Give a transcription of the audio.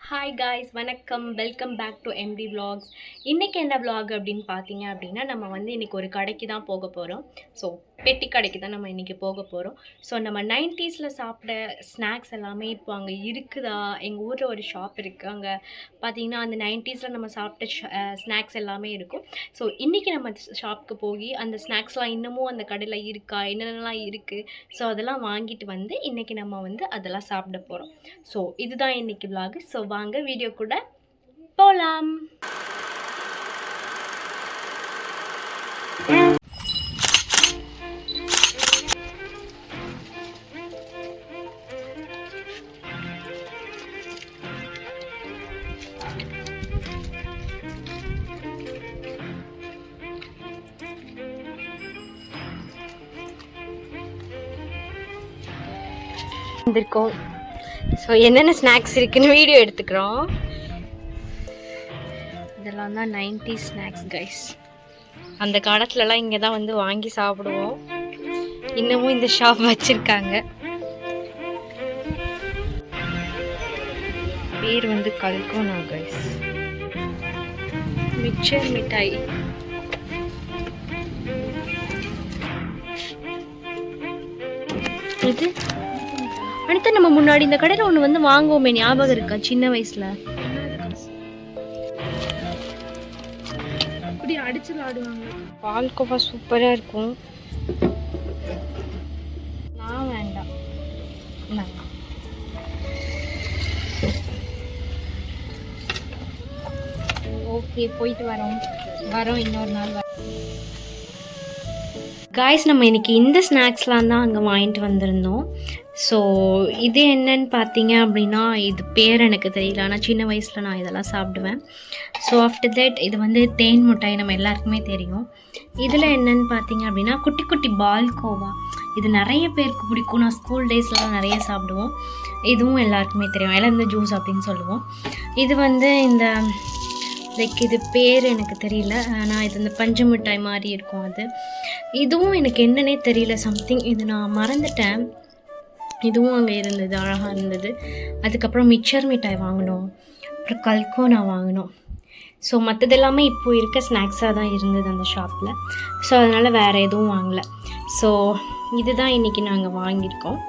Hi guys, வணக்கம். Welcome back to MT vlogs. இன்றைக்கி என்ன vlog அப்படின்னு பார்த்தீங்க அப்படின்னா, நம்ம வந்து இன்றைக்கி ஒரு கடைக்கு தான் போக போகிறோம். ஸோ பெட்டி கடைக்கு தான் நம்ம இன்றைக்கி போக போகிறோம். ஸோ நம்ம 90s சாப்பிட்ட ஸ்நாக்ஸ் எல்லாமே இப்போ அங்கே இருக்குதா? எங்கள் ஊரில் ஒரு ஷாப் இருக்குது. அங்கே பார்த்தீங்கன்னா அந்த 90s நம்ம சாப்பிட்ட ஸ்நாக்ஸ் எல்லாமே இருக்கும். ஸோ இன்றைக்கி நம்ம ஷாப்புக்கு போய் அந்த ஸ்நாக்ஸ்லாம் இன்னமும் அந்த கடையில் இருக்கா, என்னென்னலாம் இருக்குது, ஸோ அதெல்லாம் வாங்கிட்டு வந்து இன்றைக்கி நம்ம வந்து அதெல்லாம் சாப்பிட போகிறோம். ஸோ இதுதான் இன்றைக்கி vlog. ஸோ வாங்க வீடியோ கூட போலாம். வந்திருக்கோம். ஸோ என்னென்ன ஸ்நாக்ஸ் இருக்குன்னு வீடியோ எடுத்துக்கிறோம். இதெல்லாம் தான் 90s ஸ்நாக்ஸ் கைஸ். அந்த காலத்துலலாம் இங்கே தான் வந்து வாங்கி சாப்பிடுவோம். இன்னமும் இந்த ஷாப் வச்சுருக்காங்க. பேர் வந்து கல்கோனா கைஸ். மிச்சர் மிட்டாய். இது அனிதா, நம்ம முன்னாடி இந்த கடையில் ஒன்று வந்து வாங்குவோமே, ஞாபகம் இருக்கா சின்ன வயசுல? இப்படி அடிச்சு விளாடுவாங்க. பால்கோவா சூப்பரா இருக்கும். நான் வேண்டாம். ஓகே, போயிட்டு வரோம் இன்னொரு நாள். காய்ஸ், நம்ம இன்றைக்கி இந்த ஸ்நாக்ஸ்லாம் தான் அங்கே வாங்கிட்டு வந்திருந்தோம். ஸோ இது என்னன்னு பார்த்தீங்க அப்படின்னா, இது பேர் எனக்கு தெரியல, ஆனால் சின்ன வயசில் நான் இதெல்லாம் சாப்பிடுவேன். ஸோ ஆஃப்டர் தட் இது வந்து தேன் மிட்டாய், நம்ம எல்லாருக்குமே தெரியும். இதில் என்னன்னு பார்த்தீங்க அப்படின்னா குட்டி குட்டி பால்கோவா. இது நிறைய பேருக்கு பிடிக்கும். நான் ஸ்கூல் டேஸ்லாம் நிறைய சாப்பிடுவோம். இதுவும் எல்லாருக்குமே தெரியும், இலந்த ஜூஸ் அப்படின்னு சொல்லுவோம். இது வந்து இந்த இது பேர் எனக்கு தெரியல, ஆனால் இது இந்த பஞ்சு மிட்டாய் மாதிரி இருக்கும். இதுவும் எனக்கு என்னன்னே தெரியல, சம்திங் இது நான் மறந்துட்டேன். இதுவும் அங்கே இருந்தது, அழகாக இருந்தது. அதுக்கப்புறம் மிச்சர் மிட்டாய் வாங்கினோம், அப்புறம் கல்கோனா வாங்கினோம். ஸோ மற்றதெல்லாமே இப்போது இருக்க ஸ்நாக்ஸாக தான் இருந்தது அந்த ஷாப்பில். ஸோ அதனால் வேறு எதுவும் வாங்கலை. ஸோ இதுதான் இன்றைக்கி நாங்கள் வாங்கியிருக்கோம்.